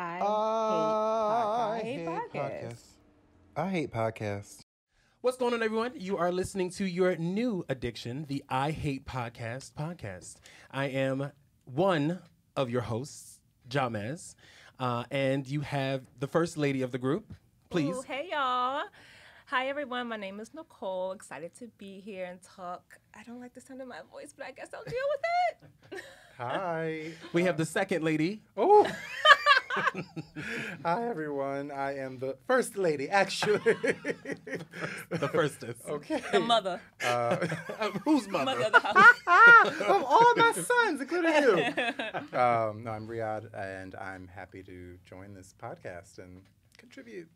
I hate podcasts. I hate podcasts. What's going on, everyone? You are listening to your new addiction, the I Hate podcast. I am one of your hosts, JahMez, and you have the first lady of the group. Please. Ooh, hey, y'all. Hi, everyone. My name is Nicole. Excited to be here and talk. I don't like the sound of my voice, but I guess I'll deal with it. Hi. We have the second lady. Oh. Hi, everyone. I am the first lady, actually. The firstest. Okay. The mother. Whose mother? Mother of the house. Of all my sons, including you. No, I'm Riyad, and I'm happy to join this podcast and contribute.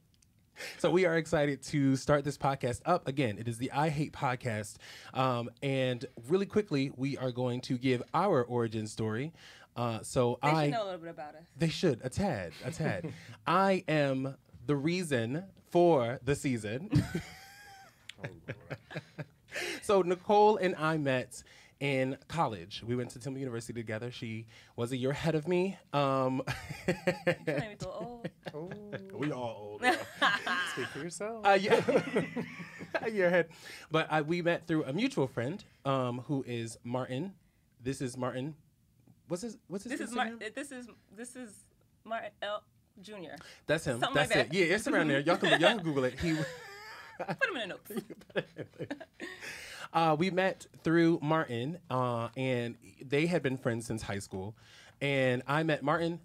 So we are excited to start this podcast up again. It is the I Hate podcast. And really quickly, we are going to give our origin story. They should know a little bit about us. They should, a tad. I am the reason for the season. Oh, Lord. So Nicole and I met in college. We went to Temple University together. She was a year ahead of me. You can't even feel old. Oh. We all old. Speak for yourself. Yeah, a year ahead. But we met through a mutual friend who is Martin. This is Martin. What's his Instagram? This is Martin L. Jr. That's him. Something That's like it. that. Yeah, it's around there. Y'all can Google it. Put him in the notes. We met through Martin, and they had been friends since high school. And I met Martin,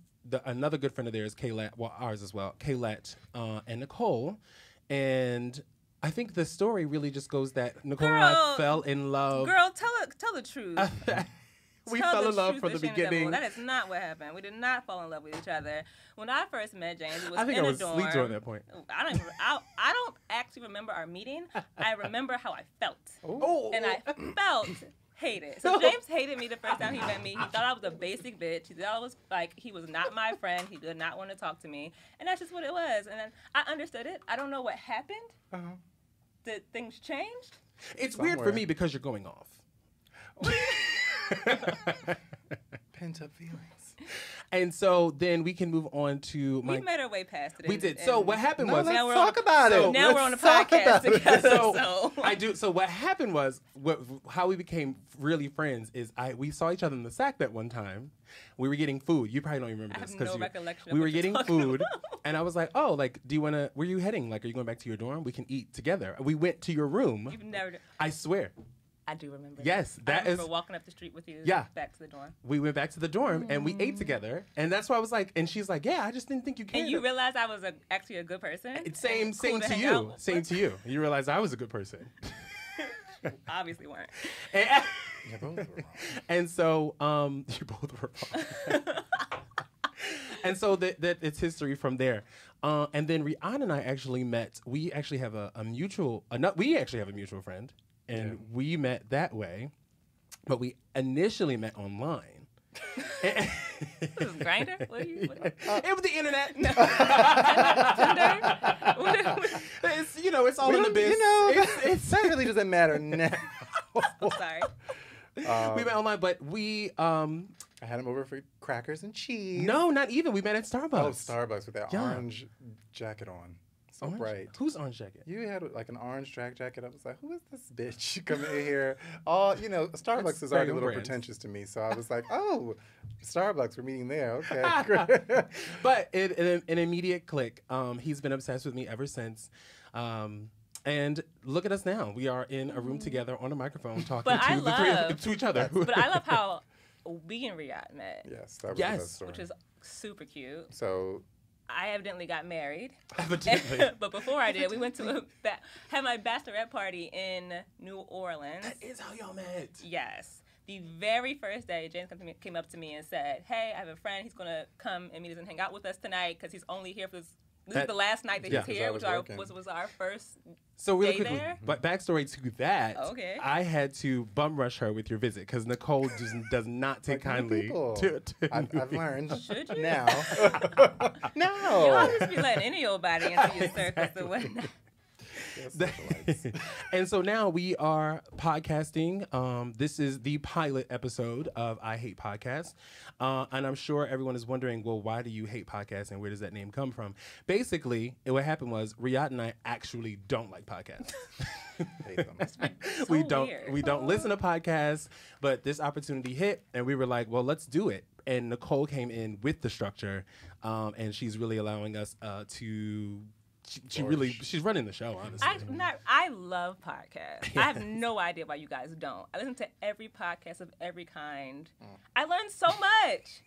another good friend of theirs, Kaylat, well, ours as well, Kaylat and Nicole. And I think the story really just goes that Nicole and I fell in love. Girl, tell the truth. We Tell fell the in love truth, from the beginning. That is not what happened. We did not fall in love with each other. When I first met James, it was I think in I was a dorm. asleep during that point. I don't actually remember our meeting. I remember how I felt. Oh. And I felt hated. So James hated me the first time he met me. He thought I was a basic bitch. He thought I was he was not my friend. He did not want to talk to me. And that's just what it was. And then I understood it. I don't know what happened. Uh-huh. Did things change? It's weird for me because you're going off. Pent up feelings. And so then we can move on to We made our way past it. We did. So what happened was... now Let's talk about it. Now we're on the podcast together. So what happened was, how we became really friends is we saw each other in the sack that one time. We were getting food. You probably don't even remember this. I have no recollection. We were getting food, and I was like, "Oh, like, do you want to? Where are you heading? Like, are you going back to your dorm? We can eat together." We went to your room. You've never. I swear. I do remember. Yes, I remember walking up the street with you. Yeah. Back to the dorm. We went back to the dorm and we ate together, and that's why I was like, and she's like, "Yeah, I just didn't think you cared." And you realized I was actually a good person. Same cool to you. Same to you. You realized I was a good person. Obviously weren't. Yeah, both were wrong. And so, you both were wrong. And so that it's history from there. And then Riyad and I actually met. We actually have a mutual friend, and we met that way. But we initially met online. This is Grindr? What are you? It was the internet. Tinder? It's all in the biz. That really doesn't matter now. I'm sorry. We met online, but we. I had him over for crackers and cheese. No, not even. We met at Starbucks. Oh, Starbucks with that orange jacket on. So orange? bright. Whose orange jacket? You had like an orange track jacket. I was like, who is this bitch coming in here? Starbucks is already a little pretentious to me. So I was like, oh, Starbucks, we're meeting there. Okay, great. But an immediate click. He's been obsessed with me ever since. And look at us now. We are in a room together on a microphone talking to each other. But I love how we and Riyad met. Yes, that was the best story. Which is super cute. So I evidently got married. Evidently. But before I did, we went to had my bachelorette party in New Orleans. That is how y'all met. Yes. The very first day, James came up to me and said, "Hey, I have a friend. He's going to come and meet us and hang out with us tonight because he's only here for this. This is the last night that he's here, which was our first So really day quickly, there. but backstory to that, Okay. I had to bum rush her with your visit because Nicole just does not take kindly to I've learned. Should you? Now. You No. always be letting any old body into your circus or whatnot. And so now we are podcasting. This is the pilot episode of I Hate Podcasts. And I'm sure everyone is wondering, well, why do you hate podcasts and where does that name come from? Basically, what happened was Riyad and I actually don't like podcasts. Hate them. We don't listen to podcasts, but this opportunity hit and we were like, well, let's do it. And Nicole came in with the structure, and she's really allowing us to. She's running the show. Honestly, I love podcasts. Yes. I have no idea why you guys don't. I listen to every podcast of every kind. I learn so much.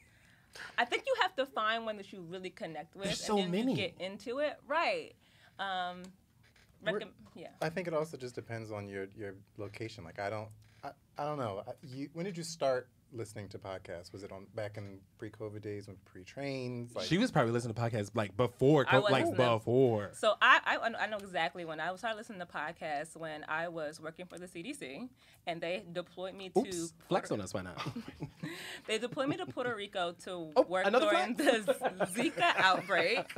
I think you have to find one that you really connect with. There's so and many. You get into it, right? I think it also just depends on your location. Like I don't know. When did you start listening to podcasts? Was it on back in pre-COVID days when pre-trains? She was probably listening to podcasts like before. Before. So I know exactly when I started listening to podcasts when I was working for the CDC, and they deployed me to flex on us by now. They deployed me to Puerto Rico to work during the Zika outbreak.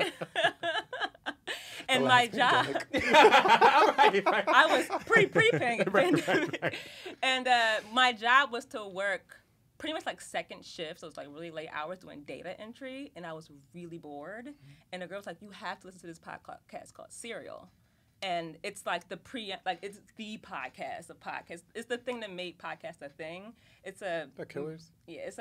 And my job, I was pre-pandemic, right. And my job was to work pretty much like second shift, so it was like really late hours doing data entry, and I was really bored. And the girl was like, "You have to listen to this podcast called Serial," and it's like it's the podcast of podcasts. It's the thing that made podcasts a thing. It's about killers. Yeah, it's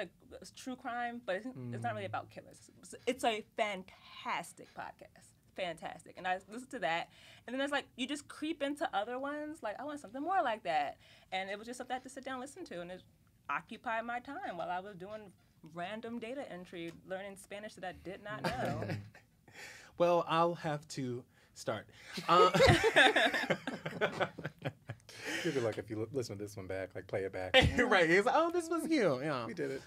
true crime, but it's not really about killers. It's a fantastic podcast. Fantastic. And I listened to that, and then it's like you just creep into other ones, like I want something more like that, and it was just something I had to sit down and listen to, and it occupied my time while I was doing random data entry, learning Spanish that I did not know. Well, I'll have to start. You'd be like, if you listen to this one back, like play it back. Right. It's like, oh, this was you. Yeah. We did it.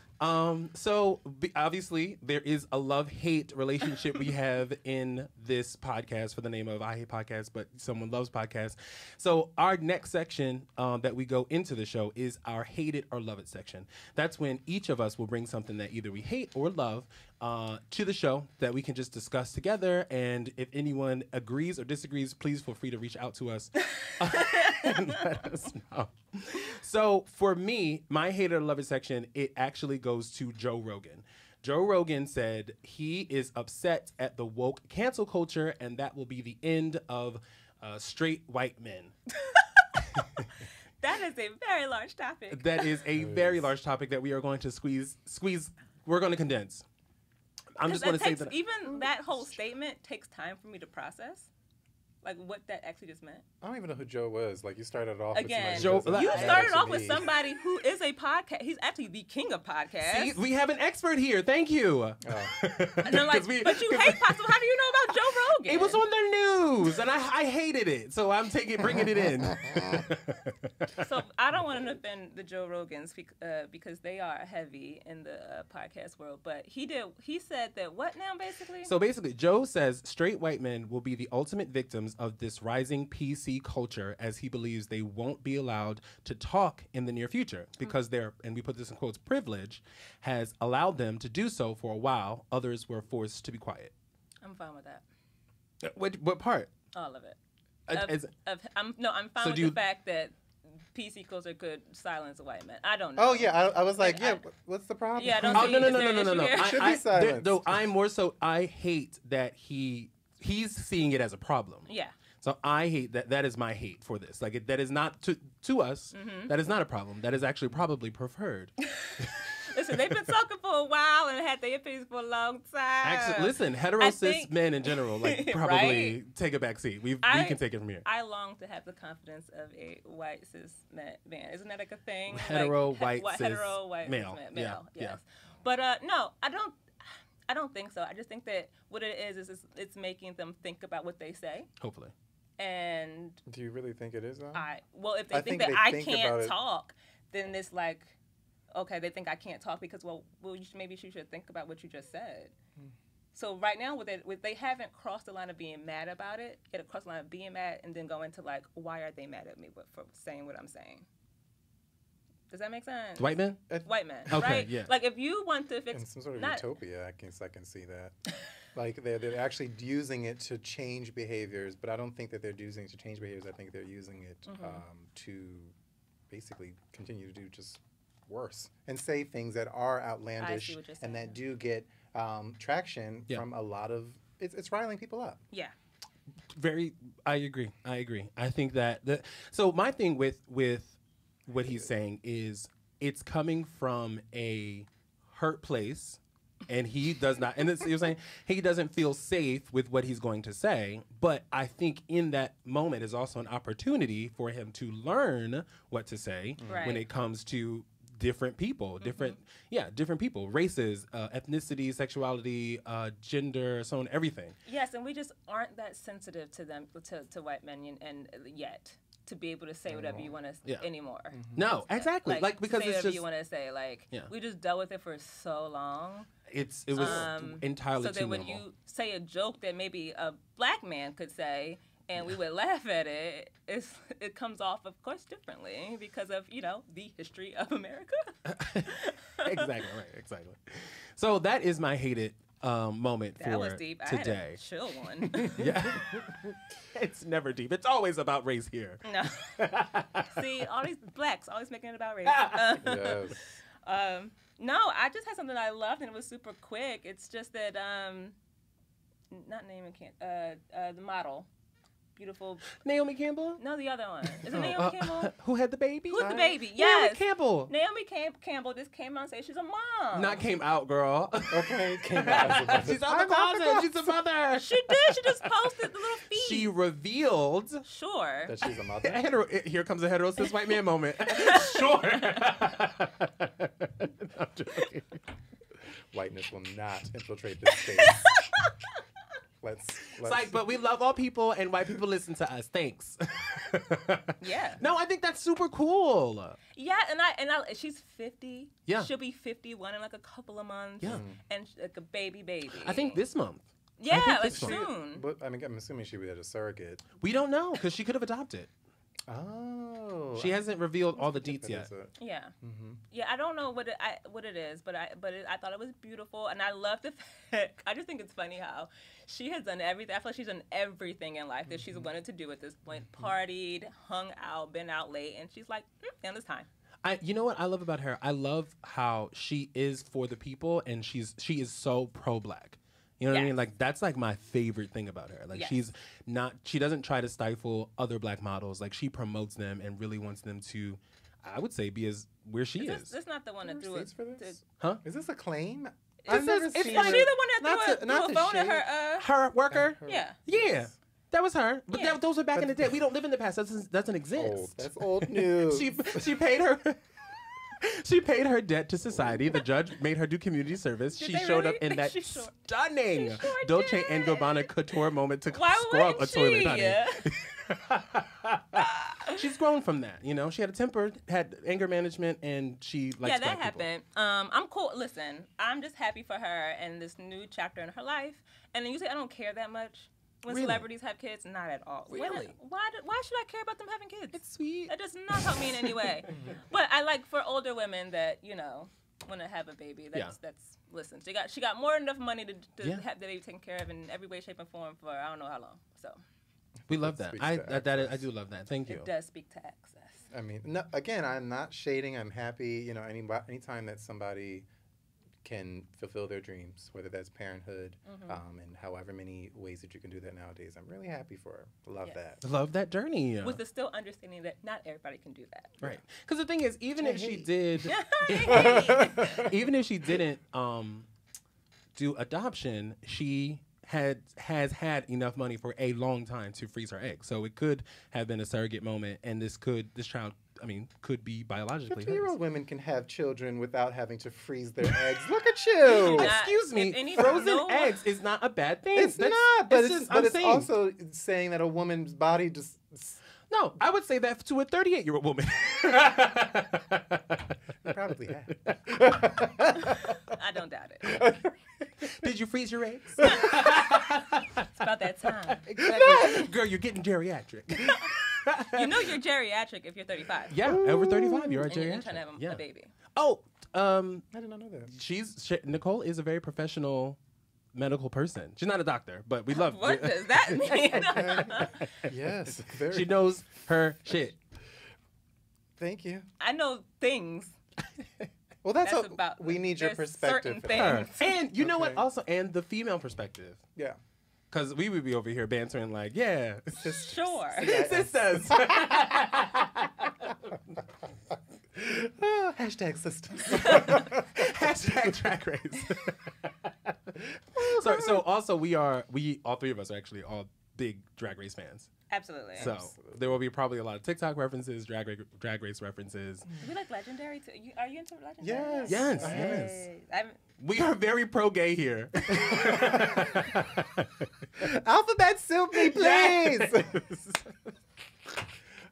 So obviously there is a love-hate relationship we have in this podcast for the name of I Hate Podcasts, but someone loves podcasts. So our next section that we go into the show is our Hate It or Love It section. That's when each of us will bring something that either we hate or love to the show that we can just discuss together. And if anyone agrees or disagrees, please feel free to reach out to us and let us know. So for me, my Hate It or Love It section, it actually goes to Joe Rogan. Joe Rogan said he is upset at the woke cancel culture, and that will be the end of straight white men. That is a very large topic. That is a very large topic that we are going to squeeze. We're going to condense. I'm just going to say that even that whole statement takes time for me to process, like what that actually just meant. I don't even know who Joe was. Like you started off again. With Joe, you started off with somebody who is a podcast. He's actually the king of podcasts. See, we have an expert here. Thank you. Oh. And I'm like, but you hate podcasts. So how do you know about Joe Rogan? It was on the news, and I hated it, so I'm bringing it in. So I don't want to offend the Joe Rogans because they are heavy in the podcast world. But he said that what now, basically? So basically, Joe says straight white men will be the ultimate victims of this rising PC culture, as he believes they won't be allowed to talk in the near future because and we put this in quotes, privilege has allowed them to do so for a while. Others were forced to be quiet. I'm fine with that. What part? All of it. I'm fine with the fact that PC culture could silence a white man. I don't know. Oh yeah, I was like, what's the problem? Yeah, I don't see no. It should be silenced. Though I'm more so, I hate that he's seeing it as a problem. Yeah. So I hate that. That is my hate for this. Like that is not to us. Mm-hmm. That is not a problem. That is actually probably preferred. Listen, they've been talking for a while and had their opinions for a long time. Actually, listen, cis men in general, like probably take a back seat. We can take it from here. I long to have the confidence of a white cis man. Isn't that like a thing? Hetero white male. Yeah. Yes. Yeah. But no, I don't think so. I just think that what it is it's making them think about what they say. Hopefully. And do you really think it is though? If they think that I can't talk, then it's like, okay, they think I can't talk because maybe you should think about what you just said. So right now, they haven't crossed the line of being mad about it. Get across the line of being mad, and then go into like, why are they mad at me for saying what I'm saying? Does that make sense? White men? White men. Okay, right? Yeah. Like if you want to fix in some sort of utopia, I can see that. Like they're actually using it to change behaviors, but I don't think that they're using it to change behaviors. I think they're using it to basically continue to do just worse and say things that are outlandish and that do get traction from a lot of. It's riling people up. Yeah. I agree. I think that so my thing with what he's saying is it's coming from a hurt place. And he does not, and you're saying he doesn't feel safe with what he's going to say. But I think in that moment is also an opportunity for him to learn what to say when it comes to different people, different people, races, ethnicity, sexuality, gender, so on, everything. Yes, and we just aren't that sensitive to them, to white men, and yet. To be able to say whatever you want to anymore. No, exactly. Like because say it's whatever just you want to say. Like we just dealt with it for so long. It was entirely so that when you say a joke that maybe a black man could say, and we would laugh at it, it comes off, of course, differently because of the history of America. Exactly. So that is my hated moment that for was deep. today. I had a chill one. Yeah. It's never deep. It's always about race here. No. See, all these blacks always making it about race. Yes. No, I just had something I loved and it was super quick. It's just that not Naomi the model. Beautiful. Naomi Campbell? No, the other one. Is it Naomi Campbell? Who had the baby? Who had the baby? Yes. Naomi Campbell. Naomi Campbell just came out and said she's a mom. Not came out, girl. Okay, came out. She's out the closet. She's a mother. She did. She just posted the little feed. She revealed. Sure. That she's a mother. Here comes a hetero cis white man moment. Sure. I'm joking. Whiteness will not infiltrate this space. Let's like, but we love all people, and white people listen to us. Thanks. Yeah. No, I think that's super cool. Yeah, and I she's 50. Yeah. She'll be 51 in like a couple of months. Yeah. And like a baby. I think this month. Yeah, like soon. soon. But I mean, I'm assuming she would have a surrogate. We don't know because she could have adopted. Oh. She hasn't revealed all the deets yet. Yeah. Mm-hmm. Yeah, I don't know what it is, but I thought it was beautiful, and I love the fact. I just think it's funny how she has done everything. I feel like she's done everything in life that she's wanted to do at this point. Partied, hung out, been out late, and she's like, now it's time. You know what I love about her? I love how she is for the people, and she is so pro-black. You know what I mean? Like, that's like my favorite thing about her. Like, she doesn't try to stifle other black models. Like, she promotes them and really wants them to, I would say, be as where she is. This not the one that threw it. For this? Huh? Is this a claim? Is she the one that threw a phone at her? Her worker? Yeah. Yeah. That was her. But those were back in the day. We don't live in the past. That doesn't exist. That's old news. She paid her... She paid her debt to society. The judge made her do community service. She showed up in that stunning Dolce & Gabbana couture moment to scrub a toilet, honey. She's grown from that, She had a temper, had anger management, and she likes Yeah, that black people. happened. I'm cool. Listen, I'm just happy for her and this new chapter in her life. And usually I don't care that much. When celebrities have kids, not at all. Really? Why should I care about them having kids? It's sweet. That does not help me in any way. But I like for older women that, want to have a baby. Listen, she got more than enough money to have the baby taken care of in every way, shape, and form for I don't know how long. So we love that. I do love that. Thank you. It does speak to access. I mean, no, again, I'm not shading. I'm happy. Anytime that somebody can fulfill their dreams, whether that's parenthood, and however many ways that you can do that nowadays. I'm really happy for her. Love that. Love that journey. With the still understanding that not everybody can do that. Right. Because the thing is, even if she did, even if she didn't do adoption, she has had enough money for a long time to freeze her eggs. So it could have been a surrogate moment, and this child, could be biologically 50-year-old women can have children without having to freeze their eggs. Look at you. Excuse me. Frozen eggs is not a bad thing. It's not, but it's also saying that a woman's body just... No, I would say that to a 38-year-old woman. You probably have. I don't doubt it. Did you freeze your eggs? It's about that time. Exactly. Girl, you're getting geriatric. You're geriatric if you're 35. Yeah, over 35, you're a geriatric. You're trying to have a baby. Oh, I did not know that. Nicole is a very professional medical person. She's not a doctor, but we love. What does that mean? Yes. She knows her shit. Thank you. I know things. Well, that's about. We need your there's perspective. certain things. And you know what? Also, and the female perspective. Yeah. Because we would be over here bantering like, yeah. Sure. Sisters. Hashtag sisters. Hashtag Drag Race. So also we all three of us are actually all big Drag Race fans. Absolutely. So there will be probably a lot of TikTok references, Drag Race references. We like Legendary too. Are you into Legendary? Yes. We are very pro-gay here. Alphabet Soup me, please.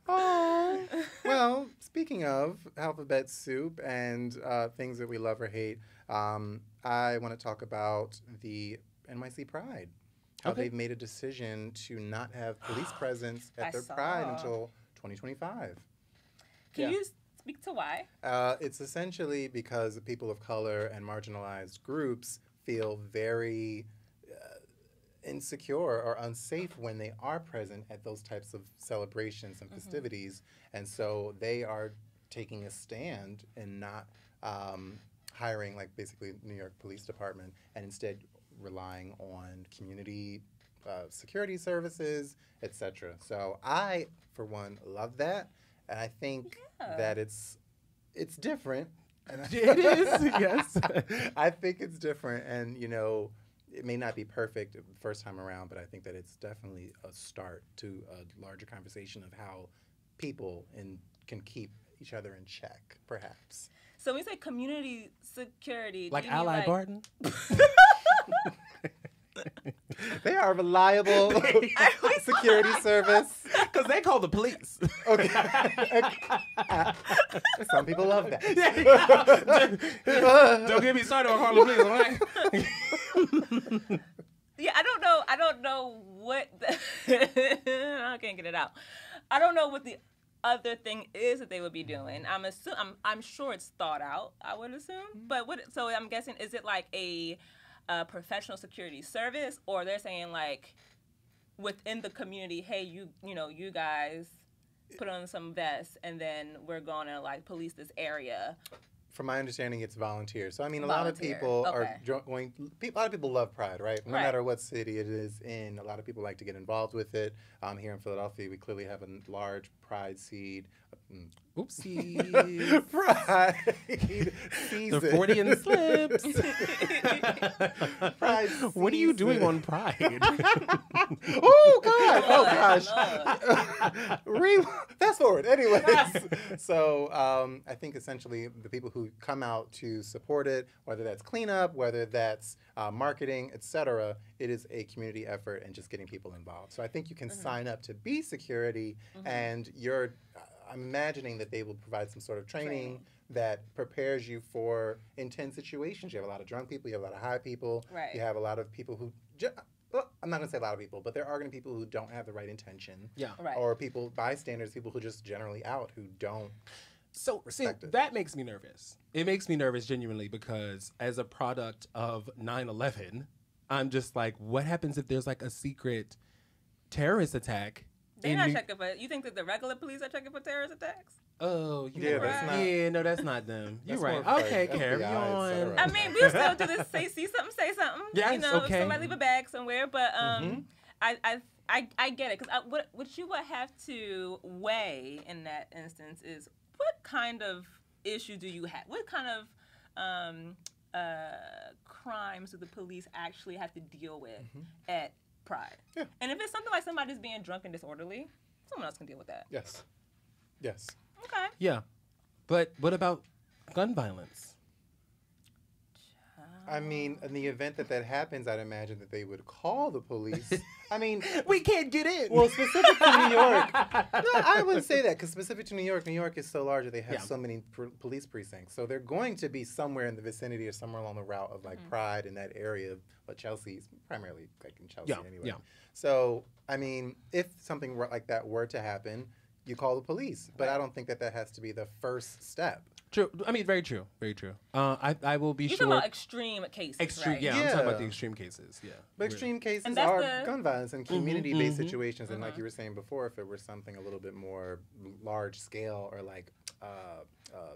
Oh, well, speaking of Alphabet Soup and things that we love or hate, I want to talk about the NYC Pride. How they've made a decision to not have police presence at their Pride until 2025. Can you speak to why? It's essentially because people of color and marginalized groups feel very insecure or unsafe when they are present at those types of celebrations and festivities. And so they are taking a stand and not hiring, like, basically New York Police Department, and instead relying on community security services, etc. So I, for one, love that, and I think that it's different. And It is, yes. I think it's different, and it may not be perfect the first time around, but I think that it's definitely a start to a larger conversation of how people can keep each other in check, perhaps. So when you say community security, like do you mean Ally Barton? They are a reliable security service. Because they call the police. Okay. Some people love that. Don't get me started on calling the police, all right? Yeah, I don't know what I can't get it out. I don't know what the other thing is that they would be doing. I'm sure it's thought out, I would assume. But so I'm guessing, is it like a professional security service, or they're saying like within the community, hey, you guys put on some vests and then we're going to like police this area? From my understanding, it's volunteer. So, I mean, a lot of people are going. A lot of people love Pride, right? No matter what city it is in, a lot of people like to get involved with it. Here in Philadelphia, we clearly have a large Pride seed. Oopsie. Pride season. The Freudian slips. Pride What are you doing on Pride? Oh, God. Oh, gosh. Fast forward. Anyways. So I think essentially the people who come out to support it, whether that's cleanup, whether that's marketing, etc., it is a community effort and just getting people involved. So I think you can sign up to be security, and I'm imagining that they will provide some sort of training that prepares you for intense situations. You have a lot of drunk people, you have a lot of high people, you have a lot of people who, I'm not going to say a lot of people, but there are going to be people who don't have the right intention. Yeah. Or bystanders, people who just generally out, who don't. So, see, that makes me nervous. It makes me nervous genuinely because as a product of 9/11, I'm just like, what happens if there's like a secret terrorist attack? They're not checking for. You think that the regular police are checking for terrorist attacks? Oh, that's not. Yeah, no, that's not them. You're right. Okay, carry on. I mean, we still do this. See something, say something. Yes, okay. Somebody leave a bag somewhere, but I get it, because what you would have to weigh in that instance is what kind of issue do you have? What kind of crimes do the police actually have to deal with at Pride? Yeah. And if it's something like somebody's being drunk and disorderly, someone else can deal with that. Yes. Okay. Yeah. But what about gun violence? I mean, in the event that happens, I'd imagine that they would call the police. I mean, we can't get in. Well, specific to New York. No, I wouldn't say that, because specific to New York is so large that they have so many police precincts. So they're going to be somewhere in the vicinity or somewhere along the route of like Pride in that area. But Chelsea is primarily like in Chelsea anyway. Yeah. So, I mean, if something like that were to happen, you call the police. But I don't think that has to be the first step. True. I mean, very true. Very true. I will be You're sure. talking about extreme cases, Extreme, right? yeah, I'm talking about the extreme cases. Yeah. But extreme cases And that's are the- gun violence and community-based situations. And like you were saying before, if it were something a little bit more large scale or like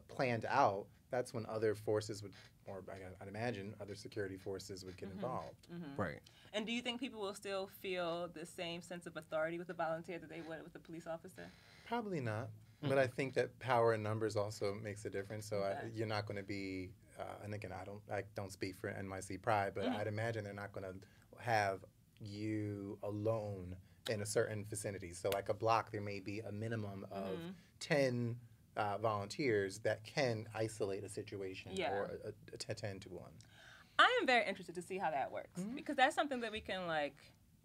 planned out, that's when other forces would, or I'd imagine other security forces would get involved. Right. And do you think people will still feel the same sense of authority with a volunteer that they would with a police officer? Probably not. But I think that power in numbers also makes a difference. So you're not going to be, and again, I don't speak for NYC Pride, but I'd imagine they're not going to have you alone in a certain vicinity. So like a block, there may be a minimum of 10 volunteers that can isolate a situation or a 10 to 1. I am very interested to see how that works because that's something that we can like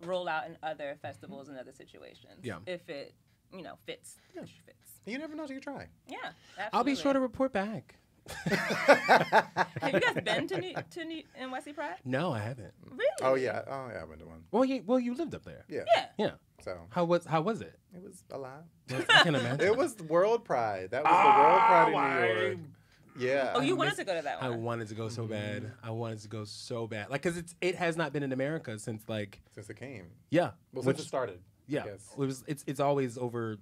roll out in other festivals and other situations. Yeah. If it, fits. Yeah. Fits. You never know till you try. Yeah, absolutely. I'll be sure to report back. Have you guys been to NYC Pride? No, I haven't. Really? Oh yeah, I went to one. Well, you lived up there. Yeah. Yeah. So how was it? It was a lot. I can imagine. It was World Pride. That was the World Pride in New York. Yeah. Oh, you wanted to go to that one? I wanted to go so bad. I wanted to go so bad. Like, cause it has not been in America since it came. Yeah. Well, since it started. Yeah. It's always over.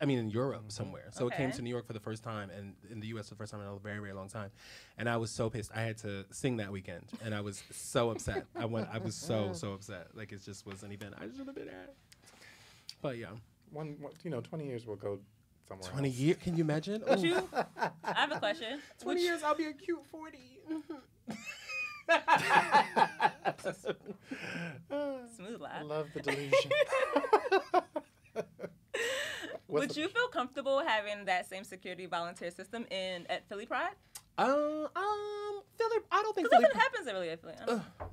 I mean, in Europe somewhere. So it came to New York for the first time, and in the U.S. for the first time in a very, very long time. And I was so pissed. I had to sing that weekend, and I was so upset. I was so upset. Like it just was an event I should have been at. But yeah, 20 years we'll go somewhere. 20 years? Can you imagine? I have a question. 20 years, I'll be a cute 40. Smooth laugh. I love the delusion. Would you feel comfortable having that same security volunteer system at Philly Pride? Philly, I don't think Philly. Philly Nothing happens really at Philly.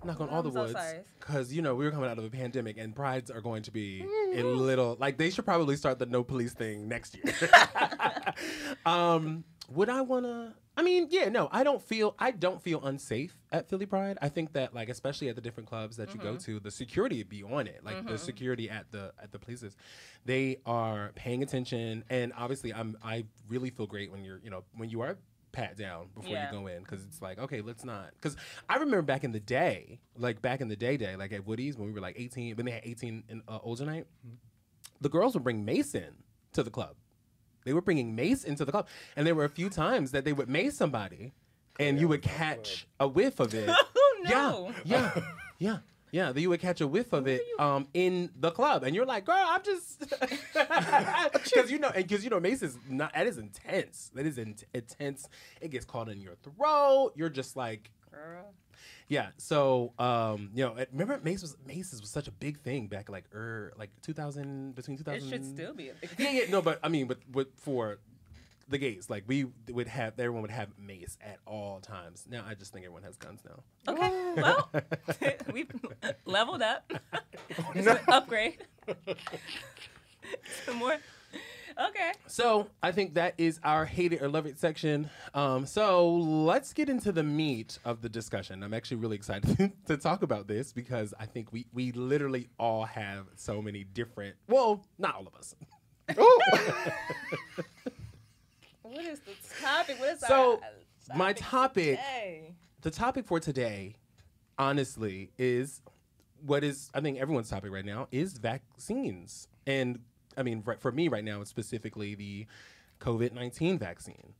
Knock on all the woods. Because, we were coming out of a pandemic and prides are going to be a little, like they should probably start the no police thing next year. Would I want to? I mean, yeah, no, I don't feel unsafe at Philly Pride. I think that, like, especially at the different clubs that you go to, the security be on it. Like the security at the places, they are paying attention. And obviously, I really feel great when you are pat down before you go in, because it's like, okay, let's not. Because I remember back in the day, like at Woody's when we were like 18, when they had 18 and older night, the girls would bring Mace in to the club. They were bringing mace into the club. And there were a few times that they would mace somebody and you would catch a whiff of it. Oh, no. Yeah. That you would catch a whiff of it in the club. And you're like, girl, I'm just... Because, mace is not... That is intense. That is intense. It gets caught in your throat. You're just like... Girl. Yeah, so remember Mace was such a big thing back like 2000 between 2000. It should still be a big thing. Yeah, no, but I mean, but for the gays, like everyone would have Mace at all times. Now I just think everyone has guns now. Okay, well, we've leveled up. It's an upgrade. Some more. Okay. So I think that is our hate it or love it section. So let's get into the meat of the discussion. I'm actually really excited to talk about this because I think we literally all have so many different. Well, not all of us. What is the topic? What is my topic? Today? The topic for today, honestly, is what is I think everyone's topic right now is vaccines. And I mean, for me right now, it's specifically the COVID-19 vaccine.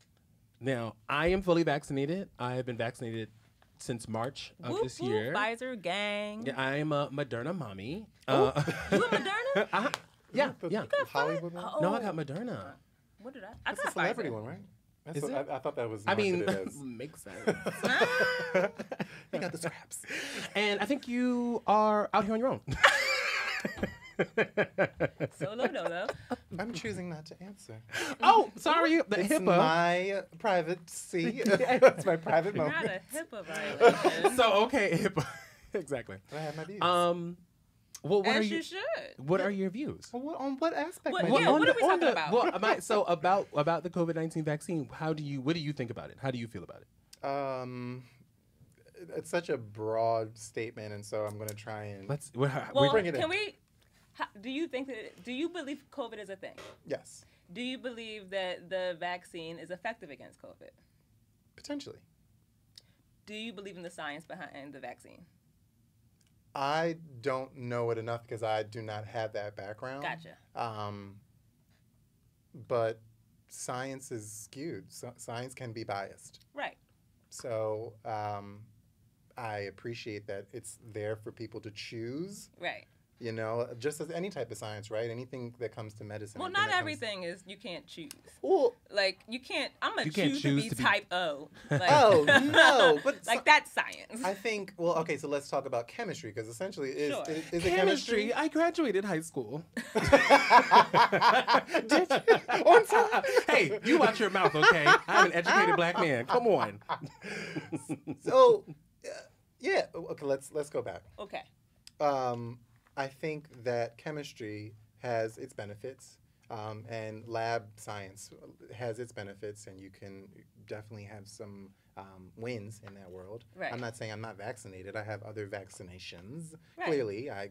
Now, I am fully vaccinated. I have been vaccinated since March of this year. Pfizer gang. Yeah, I am a Moderna mommy. You a Moderna? Yeah. Hollywood one? No, I got Moderna. What did I? That's the celebrity one, right? Is it? I thought that was. I mean, as. makes sense. You got the scraps. And I think you are out here on your own. Solo dolo. I'm choosing not to answer. Oh, sorry. It's HIPAA. my privacy. It's my private Not moment. a HIPAA violation. So, okay, HIPAA. Exactly. I have my views. Well, As you should. What are your views? Well, on what aspect? What my views? are we talking about? Well, about the COVID-19 vaccine. What do you think about it? How do you feel about it? It's such a broad statement, and so I'm going to try and bring it in. Can we? Do you believe COVID is a thing? Yes. Do you believe that the vaccine is effective against COVID? Potentially. Do you believe in the science behind the vaccine? I don't know it enough because I do not have that background. Gotcha. But science is skewed. Science can be biased. Right. So I appreciate that it's there for people to choose. Right. You know, just as any type of science, right? Anything that comes to medicine. Well, not everything is, you can't choose. Well, like, you can't, I'm going to choose to be type O. Like, oh, no. But like, that's science. I think, well, okay, so let's talk about chemistry, because essentially is it chemistry? I graduated high school. Did you? On time? Hey, you watch your mouth, okay? I'm an educated black man. Come on. So, yeah, okay, let's go back. Okay. I think that chemistry has its benefits, and lab science has its benefits, and you can definitely have some wins in that world. Right. I'm not saying I'm not vaccinated. I have other vaccinations. Right. Clearly, I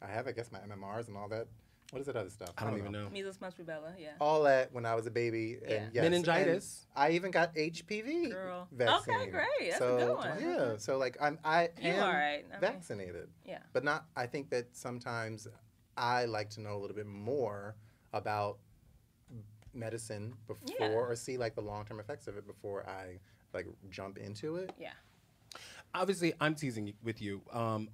have, I guess, my MMRs and all that. What is that other stuff? I don't even know. Measles, mumps, rubella, yeah. All that when I was a baby. Yeah. And yes, meningitis. And I even got HPV Girl. vaccine. Okay, great. That's so, a good one. Yeah, so like I You am all right. I mean, vaccinated. yeah. But not, I think that sometimes I like to know a little bit more about medicine before, or see like the long-term effects of it before I like jump into it. Yeah. Obviously, I'm teasing with you.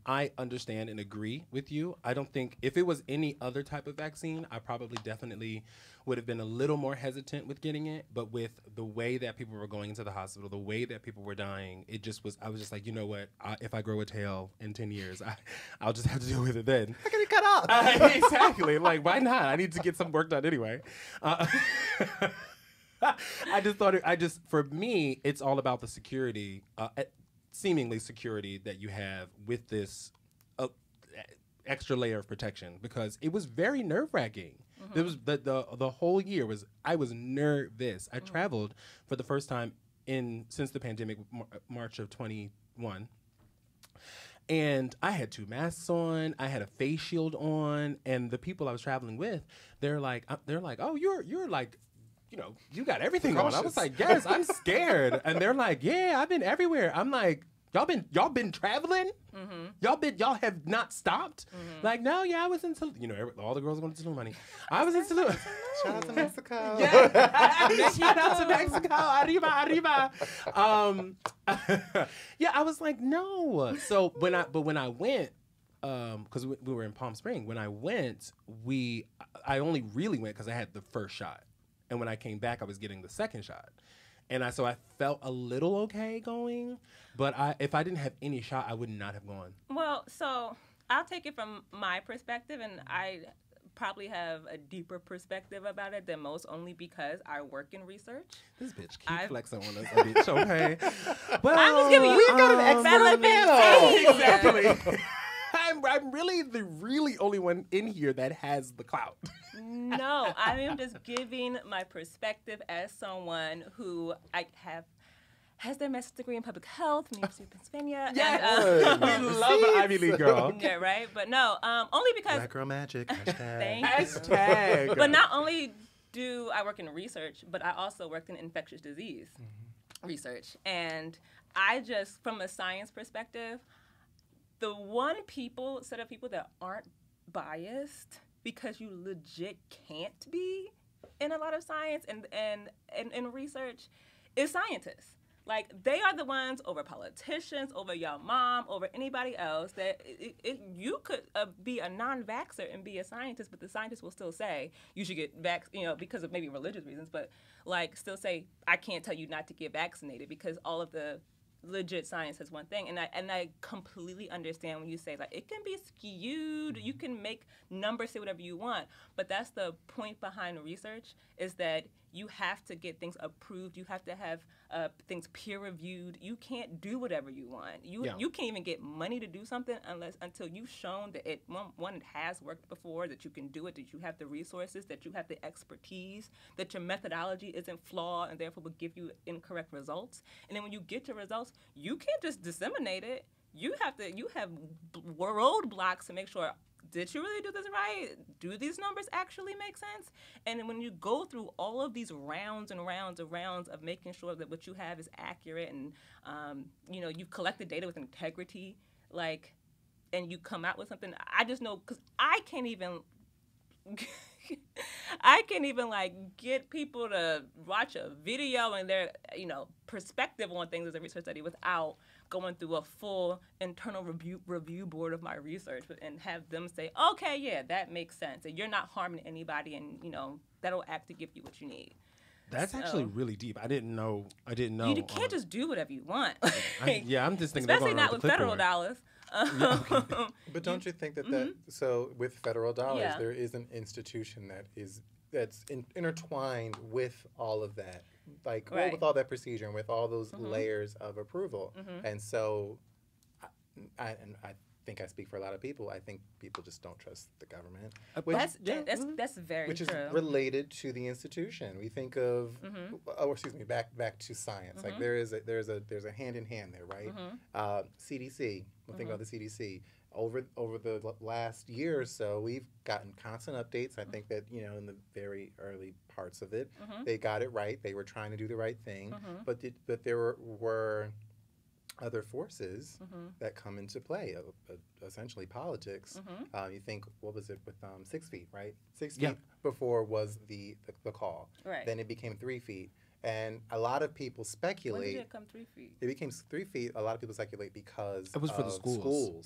I understand and agree with you. I don't think if it was any other type of vaccine, I probably definitely would have been a little more hesitant with getting it. But with the way that people were going into the hospital, the way that people were dying, it just was. I was just like, you know what? If I grow a tail in 10 years, I'll just have to deal with it then. I get it cut off. Exactly. Like, why not? I need to get some work done anyway. I just thought. For me, it's all about the security. Seemingly security that you have with this extra layer of protection, because it was very nerve-wracking. It was the whole year I was nervous. I traveled for the first time since the pandemic, March of 21. And I had 2 masks on. I had a face shield on, and the people I was traveling with, they're like, oh, you're like, you know, you got everything on. I was like, yes, I'm scared. And they're like, yeah, I've been everywhere. I'm like, y'all been traveling? Y'all have not stopped? Like, no, yeah, I was in Tulum. You know, all the girls are going to Tulum, honey. I was in Tulum. Shout out to Mexico. Yeah. Shout out to Mexico. Arriba. Yeah, I was like, no. So when I went, because we were in Palm Springs, when I went, I only really went because I had the first shot. And when I came back, I was getting the second shot. And so I felt a little okay going, but if I didn't have any shot, I would not have gone. Well, so I'll take it from my perspective, and I probably have a deeper perspective about it than most, only because I work in research. This bitch keep flexing on us, bitch, okay? Well, I'm just giving you. We got an expert on the panel. Exactly. I'm really the only one in here that has the clout. No, I am just giving my perspective as someone who has their master's degree in public health from the University of Pennsylvania. Yes, we love an Ivy League girl. Yeah, right. But no, only because Black Girl Magic. Thank you. Hashtag. But not only do I work in research, but I also worked in infectious disease research, and I just, from a science perspective, the one set of people that aren't biased, because you legit can't be in a lot of science and research, is scientists. Like, they are the ones over politicians, over your mom, over anybody else, that you could be a non-vaxxer and be a scientist, but the scientist will still say you should get because of maybe religious reasons, but like still say, I can't tell you not to get vaccinated, because all of the legit science is one thing, and I completely understand when you say, like, it can be skewed, you can make numbers say whatever you want, but that's the point behind research, is that you have to get things approved, you have to have things peer reviewed. You can't do whatever you want. You can't even get money to do something until you've shown that it has worked before, that you can do it, that you have the resources, that you have the expertise, that your methodology isn't flawed and therefore will give you incorrect results. And then when you get your results, you can't just disseminate it. You have roadblocks to make sure did you really do this right? Do these numbers actually make sense? And when you go through all of these rounds and rounds and rounds of making sure that what you have is accurate and, you know, you've collected data with integrity, like, and you come out with something, I just know, because I can't even like get people to watch a video and their, you know, perspective on things as a research study without going through a full internal review board of my research and have them say, okay, yeah, that makes sense, and you're not harming anybody, and, you know, that'll actually give you what you need. That's actually really deep. I didn't know. You can't just do whatever you want. I'm just thinking, especially not with federal dollars. But don't you think that so with federal dollars, there is an institution that's intertwined with all of that, like with all that procedure and with all those layers of approval, and so I think I speak for a lot of people. I think people just don't trust the government. That's very which true. Is related to the institution. We think of, back to science. Like there's a hand in hand there, right? CDC. We'll think about the CDC. Over the last year or so, we've gotten constant updates. I think that, you know, in the very early parts of it, they got it right. They were trying to do the right thing, but there were other forces that come into play, essentially politics. You think, what was it with 6 feet, right? 6 feet before was the call. Right. Then it became 3 feet. And a lot of people speculate. When did it come 3 feet? It became 3 feet. A lot of people speculate because it was for the schools.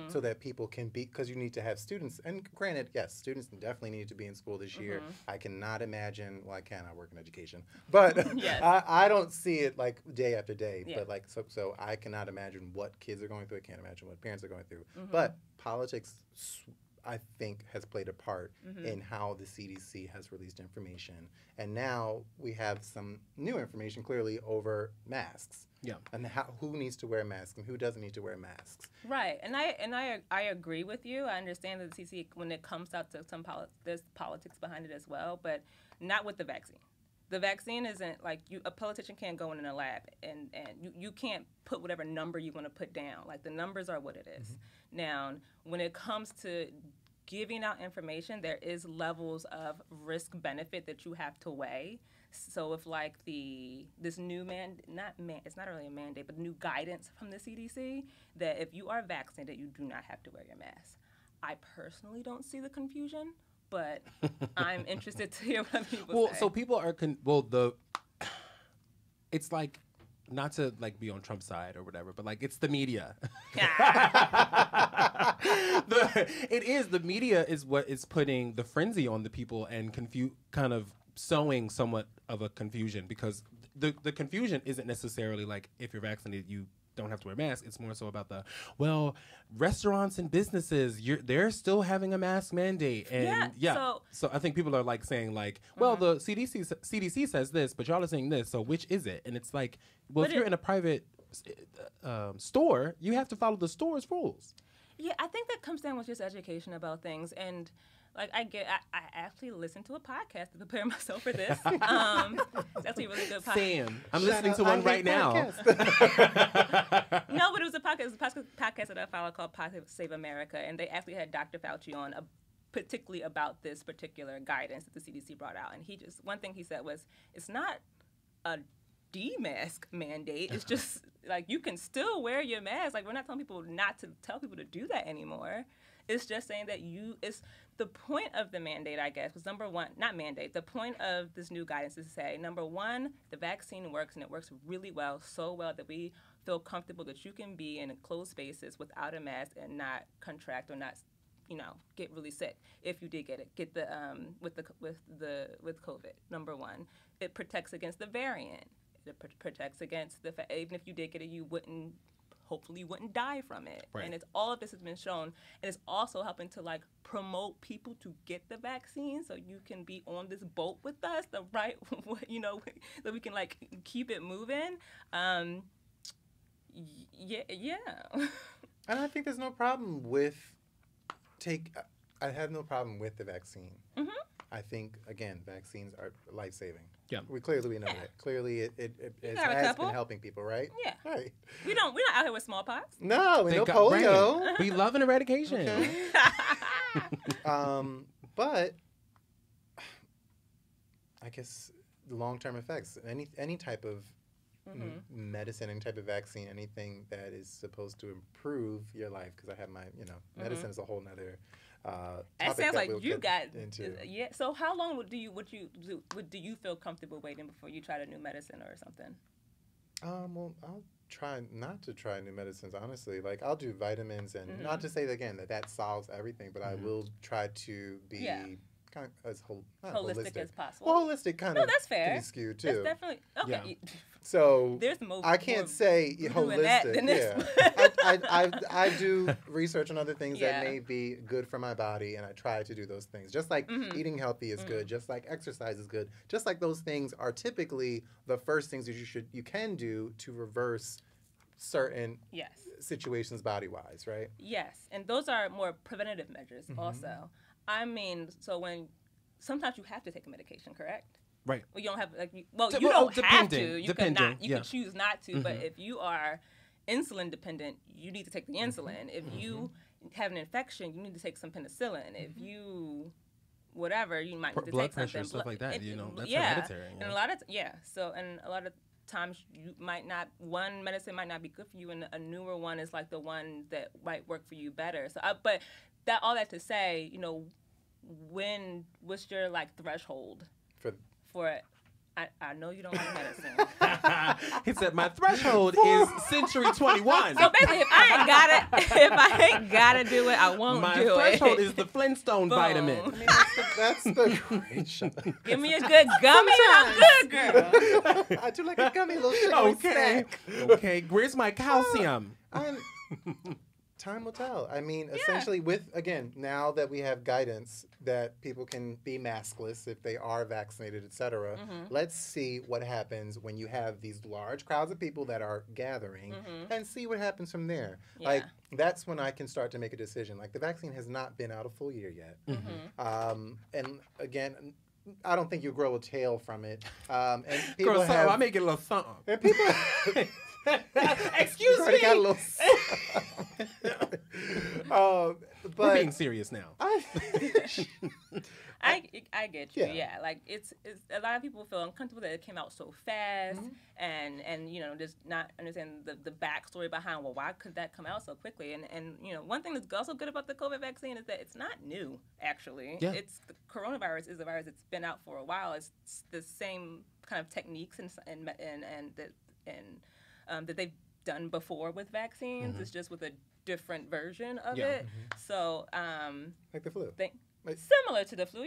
So that people can be, because you need to have students. And granted, yes, students definitely need to be in school this year. I cannot imagine. Well, I can. I work in education, but I don't see it like day after day. But like so I cannot imagine what kids are going through. I can't imagine what parents are going through. But politics, I think, has played a part in how the CDC has released information. And now we have some new information clearly over masks. Yeah. And who needs to wear masks and who doesn't need to wear masks. Right. And I agree with you. I understand that the CDC, when it comes out to some there's politics behind it as well, but not with the vaccine. The vaccine isn't like a politician can't go in a lab and you can't put whatever number you want to put down. Like, the numbers are what it is. Now, when it comes to giving out information, there is levels of risk benefit that you have to weigh. So if like this new it's not really a mandate, but new guidance from the CDC that if you are vaccinated, you do not have to wear your mask. I personally don't see the confusion, but I'm interested to hear what people say. So people are it's like, not to like be on Trump's side or whatever, but like, it's the media. The media is what is putting the frenzy on the people and kind of sowing somewhat of a confusion, because the confusion isn't necessarily like, if you're vaccinated, you don't have to wear masks. It's more so about restaurants and businesses, they're still having a mask mandate. And so I think people are like saying like, well, the CDC says this, but y'all are saying this, so which is it? And it's like, well, if you're in a private store, you have to follow the store's rules. Yeah, I think that comes down with just education about things. And like, I actually listened to a podcast to prepare myself for this. It's actually a really good podcast. Sam, I'm listening to one right now. No, but it was a podcast. It was a podcast that I follow called Save America, and they actually had Dr. Fauci on, particularly about this particular guidance that the CDC brought out. And one thing he said was, it's not a de-mask mandate. It's just like, you can still wear your mask. Like, we're not telling people not to tell people to do that anymore. It's just saying that it's the point of the mandate, I guess, was number one, not mandate. The point of this new guidance is to say, number one, the vaccine works, and it works really well, so well that we feel comfortable that you can be in closed spaces without a mask and not contract or not, get really sick if you did get the with COVID. Number one, it protects against the variant. It protects against the fact, even if you did get it, you hopefully wouldn't die from it. Right. And all of this has been shown, and it's also helping to like promote people to get the vaccine, so you can be on this boat with us, that we can like keep it moving. Yeah. And I think there's no problem with I have no problem with the vaccine. I think, again, vaccines are life-saving. Yeah. We know that. Clearly, it has been helping people, right? Yeah. Right. We're not out here with smallpox. No, no polio. We love an eradication. Okay. But I guess long-term effects, any type of medicine, any type of vaccine, anything that is supposed to improve your life, because I have my, medicine is a whole nother It sounds like you got into. Yeah. So how long do you feel comfortable waiting before you try a new medicine or something? Well, I'll try not to try new medicines, honestly. Like, I'll do vitamins, and not to say, again, that solves everything, but I will try to be kind of as holistic as possible. Well, holistic kind of that's fair. Can be skewed, too. That's definitely, okay. Yeah. So, there's more, I can't say holistic. I do research on other things that may be good for my body, and I try to do those things. Just like eating healthy is good, just like exercise is good, just like those things are typically the first things that you can do to reverse certain situations body-wise, right? Yes, and those are more preventative measures also. I mean, so sometimes you have to take a medication, correct? Right. Well, you don't have you don't have to. You cannot. You can choose not to. But if you are insulin dependent, you need to take the insulin. If you have an infection, you need to take some penicillin. If you whatever, you might need to blood take pressure, something. stuff like that. That's hereditary. And a lot of times you might not. One medicine might not be good for you, and a newer one is like the one that might work for you better. So, but all that to say, what's your threshold for it? I know you don't like medicine. He said my threshold is century 21. So basically, if I ain't gotta do it, I won't do it. My threshold is the Flintstone vitamin. I mean, that's the great shot. Give me a good gummy, I'm good, girl. I do like a gummy, little sugary snack. Okay, where's my calcium? Time will tell. I mean, essentially now that we have guidance that people can be maskless if they are vaccinated, etc., let's see what happens when you have these large crowds of people that are gathering and see what happens from there. Yeah. Like, that's when I can start to make a decision. Like, the vaccine has not been out a full year yet. And again, I don't think you grow a tail from it. And people I make it a little something. And people... Excuse me. Got a little but we're being serious now. I get you. Yeah, like it's a lot of people feel uncomfortable that it came out so fast, and just not understand the backstory behind why could that come out so quickly. And one thing that's also good about the COVID vaccine is that it's not new. Actually, it's the coronavirus is a virus that's been out for a while. It's the same kind of techniques that they've done before with vaccines. It's just with a different version of it. So, like the flu. Similar to the flu,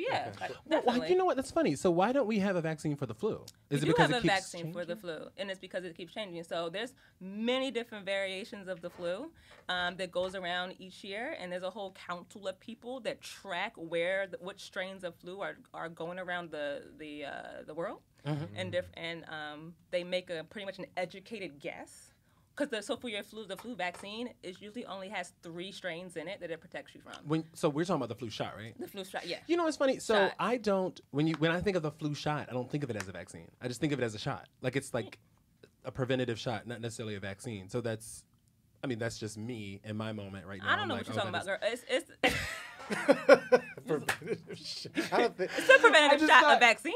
Well, you know what? That's funny. So why don't we have a vaccine for the flu? Is it because it keeps changing? We have a vaccine for the flu, and it's because it keeps changing. So there's many different variations of the flu that goes around each year, and there's a whole council of people that track which strains of flu are going around the world, and they make pretty much an educated guess. Because for your the flu vaccine, it usually only has 3 strains in it that it protects you from. So we're talking about the flu shot, right? The flu shot, yeah. You know what's funny? So I don't when I think of the flu shot, I don't think of it as a vaccine. I just think of it as a shot. Like it's like a preventative shot, not necessarily a vaccine. So that's just me in my moment right now. I don't know what you're talking about, girl. It's preventative shot. It's a preventative shot, a vaccine.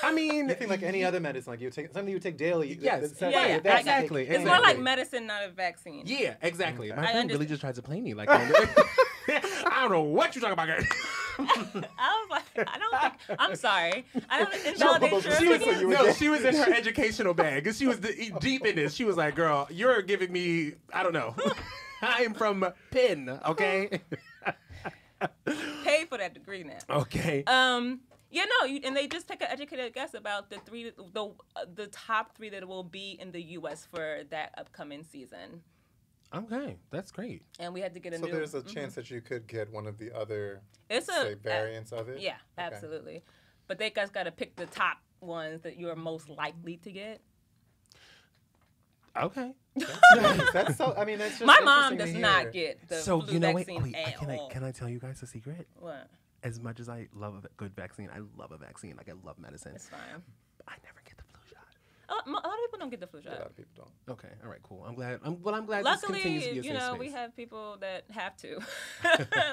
I mean, you think like any other medicine, like something you take daily. Yes, exactly. It's more like medicine, not a vaccine. Yeah, exactly. My friend really just tried to play me like I don't know what you're talking about, girl. I was like, I don't think. I'm sorry. I don't invalidate she was in her educational bag because she was deep in this. She was like, "Girl, you're giving me. I don't know. I am from Penn, okay." Pay for that degree now. Okay. And they just take an educated guess about the top 3 that will be in the U.S. for that upcoming season. Okay, that's great. And we had to get a new... So there's a chance that you could get one of the other, variants of it? Yeah, okay. Absolutely. But they guys got to pick the top ones that you're most likely to get. Okay. That's so. I mean, that's just my mom does not get the flu vaccine at all. Can I tell you guys a secret? What? As much as I love a good vaccine, I love a vaccine. Like I love medicine. It's fine. I never get the flu shot. A lot of people don't get the flu shot. A lot of people don't. Okay, all right, cool. I'm glad. I'm glad. Luckily, this continues to be a safe space. we have people that have to.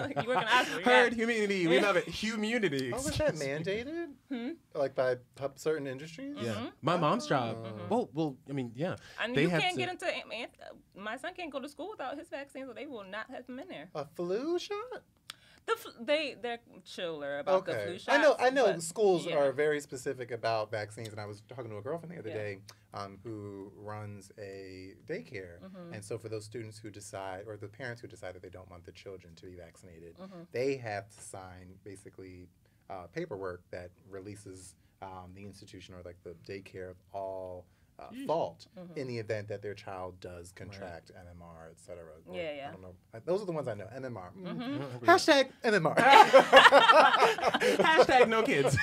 Like you work in hospital. Herd immunity. We love it. Immunity. Oh, was that mandated? Like by certain industries? Yeah. My mom's job. Well, I mean, yeah. And you can't get into. My son can't go to school without his vaccine, so they will not have him in there. A flu shot? They're chiller about the flu shots. I know. Schools are very specific about vaccines, and I was talking to a girlfriend the other day who runs a daycare, and so for those students who decide, or the parents who decide that they don't want the children to be vaccinated, they have to sign basically paperwork that releases the institution or like the daycare of all fault in the event that their child does contract MMR, et cetera. I don't know. Those are the ones I know. MMR. Hashtag MMR. Hashtag no kids.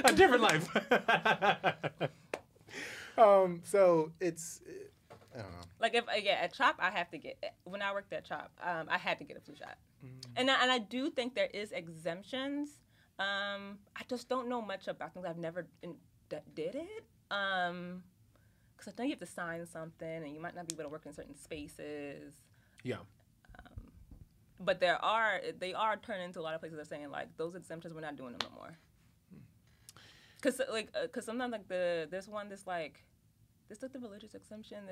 A different life. So it's, I don't know. Like at CHOP, I have to get, when I worked at CHOP, I had to get a flu shot. And I do think there is exemptions. I just don't know much about things. I've never did it. Because I know you have to sign something, and you might not be able to work in certain spaces. Yeah. But they are turning into a lot of places that are saying like those exemptions, we're not doing them no more. Because sometimes like there's one that's like the religious exemption.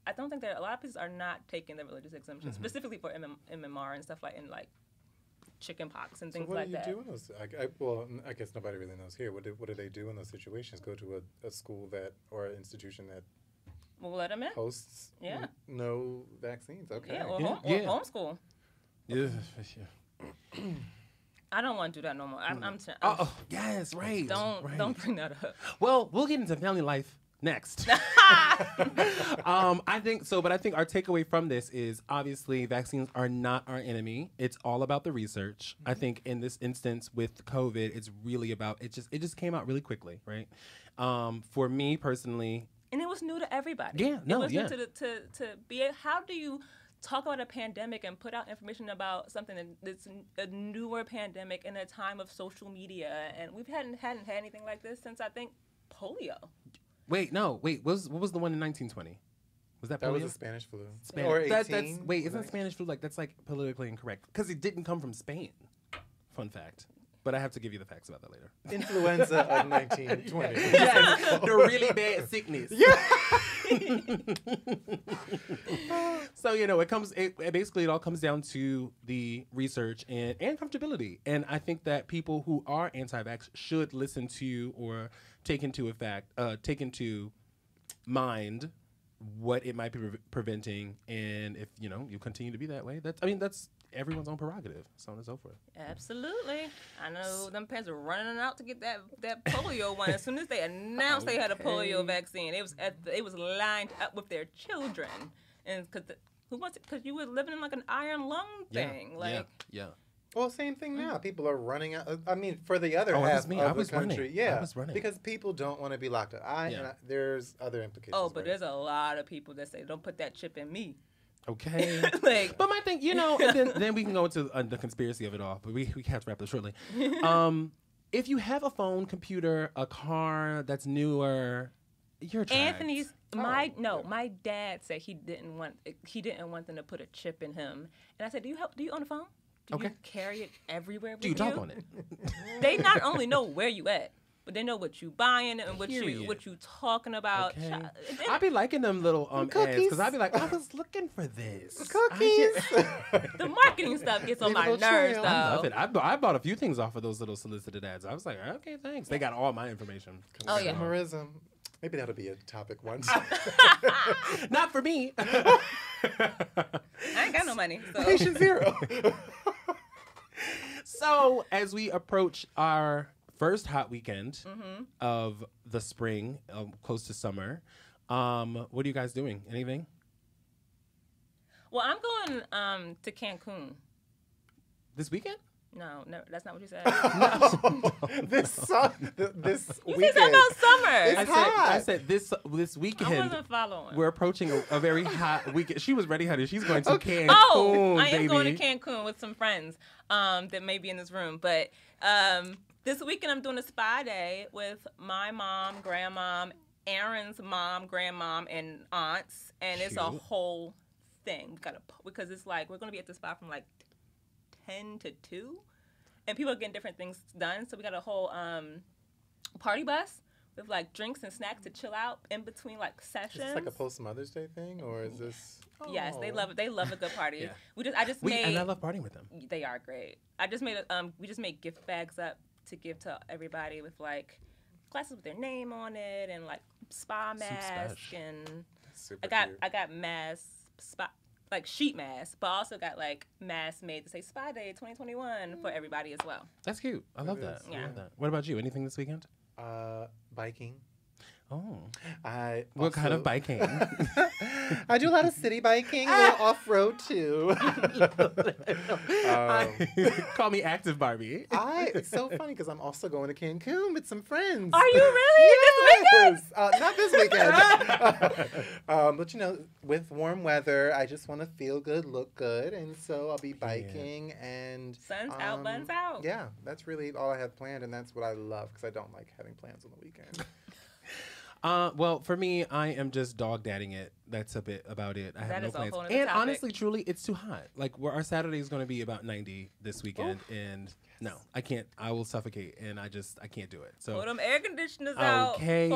I don't think a lot of places are not taking the religious exemption specifically for MMR and stuff like chicken pox and things like that. So what do you do in those? I guess nobody really knows here. What do they do in those situations? Go to a school or an institution that will let them in? Hosts no vaccines. Okay. Yeah, or homeschool. Yeah. I don't want to do that no more. Yes, right. Don't bring that up. Well, we'll get into family life next. I think so, but I think our takeaway from this is obviously vaccines are not our enemy. It's all about the research. I think in this instance with COVID, it's really about it just came out really quickly, right? For me personally, and it was new to everybody. Yeah, no, it was new to be. How do you talk about a pandemic and put out information about something that's a newer pandemic in a time of social media? And we hadn't had anything like this since I think polio. Wait, what was the one in 1920? Was that polio? That was the Spanish flu. Or 18? Isn't Spanish flu that's like politically incorrect? Because it didn't come from Spain. Fun fact. But I have to give you the facts about that later. Influenza of 1920. Yes, the really bad sickness. Yeah. So, it all comes down to the research and comfortability. And I think that people who are anti-vax should listen to or take into mind what it might be preventing. And if, you continue to be that way, that's everyone's own prerogative, so on and so forth. Absolutely. I know them parents were running out to get that polio one. As soon as they announced they had a polio vaccine, it was lined up with their children, and because you were living in like an iron lung thing, yeah. Well, same thing now. People are running out. I mean, for the other half of the country, I was running because people don't want to be locked up. There's other implications. Oh, but there's a lot of people that say, "Don't put that chip in me." Okay. But my thing, and then we can go into the conspiracy of it all, but we have to wrap this shortly. If you have a phone, computer, a car that's newer, you're tracked. My dad said he didn't want them to put a chip in him. And I said, do you own a phone? Do you carry it everywhere with you? Do you talk on it? They not only know where you at, but they know what you buying and what you talking about. Okay. I be liking them little ads because I be like, I was looking for this. Cookies. The marketing stuff gets on my nerves, though. I love it. I bought a few things off of those little solicited ads. I was like, okay, thanks. They got all my information. Consumerism. Maybe that'll be a topic once. Not for me. I ain't got no money. So. Patient zero. So as we approach our first hot weekend of the spring, close to summer, what are you guys doing? Anything? Well, I'm going to Cancun. This weekend? No, that's not what you said. This you weekend. said something about summer. I said this weekend. I wasn't following. We're approaching a very hot weekend. She was ready, honey. She's going to Cancun. Oh, I am going to Cancun with some friends that may be in this room. But This weekend I'm doing a spa day with my mom, grandmom, Aaron's mom, grandmom, and aunts, and it's a whole thing. Because it's like we're gonna be at the spa from like 10 to 2, and people are getting different things done. So we got a whole party bus with like drinks and snacks to chill out in between like sessions. Is this like a post Mother's Day thing, or is this? Yes, they love it. They love a good party. Yeah. And I love partying with them. They are great. We just made gift bags up to give to everybody with like glasses with their name on it and like spa mask and I got mask spa like sheet masks, but also got like masks made to say Spa Day 2021 for everybody as well. That's cute. I love that. Yeah. I love that. What about you? Anything this weekend? Biking. Oh. What kind of biking? I do a lot of city biking, a little off-road too. Call me active Barbie. It's so funny because I'm also going to Cancun with some friends. Are you really? Yes! This weekend? Not this weekend. But you know, with warm weather, I just want to feel good, look good, and so I'll be biking and sun's out, buns out. Yeah, that's really all I have planned, and that's what I love because I don't like having plans on the weekend. Well, for me, I am just dog dadding it. That's a bit about it. I have no plans. And honestly, truly, it's too hot. Like, our Saturday is going to be about 90 this weekend, and no, I can't. I will suffocate, and I can't do it. So pull them air conditioners out. Okay,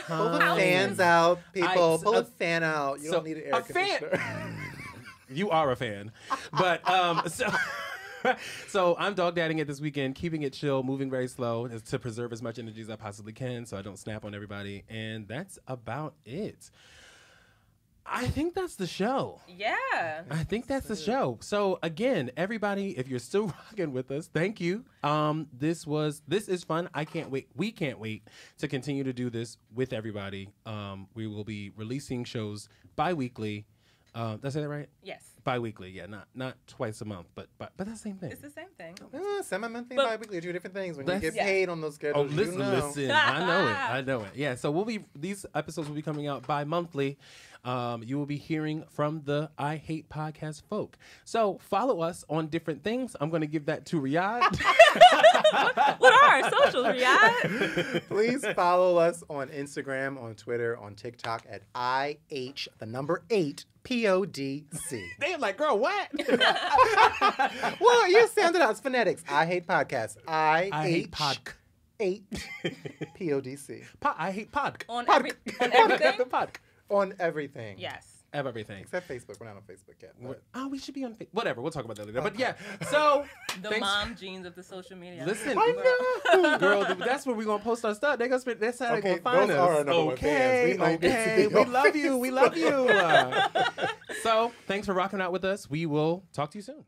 pull the fans out, people. Pull a fan out. You don't need an air conditioner. You are a fan, but So I'm dog dadding it this weekend, keeping it chill, moving very slow to preserve as much energy as I possibly can so I don't snap on everybody. And that's about it. I think that's the show. Yeah. I think that's the show. So again, everybody, if you're still rocking with us, thank you. This is fun. I can't wait. We can't wait to continue to do this with everybody. We will be releasing shows bi-weekly. Did I say that right? Yes. Bi-weekly, yeah, not twice a month, but that's the same thing. It's the same thing. Semi-monthly, bi-weekly are two different things. When you get paid on those schedules, listen, I know it. Yeah, so these episodes will be coming out bi-monthly. You will be hearing from the I Hate Podcast folk. So follow us on different things. I'm going to give that to Riyad. What are our socials, Riyad? Please follow us on Instagram, on Twitter, on TikTok at IH8 PODC. They're like, girl, what? Well, you sound it out. It's phonetics. I hate podcasts. I hate pod. 8 PODC. I hate pod. On everything? On everything. Yes. Everything. Except Facebook. We're not on Facebook yet. We should be on Facebook. Whatever. We'll talk about that later. Okay. But yeah, so. The mom genes of the social media. Listen. I know. Girl, that's where we're going to post our stuff. They're going to spend, that's how they're going to find us. Okay. We love you. We love you. So thanks for rocking out with us. We will talk to you soon.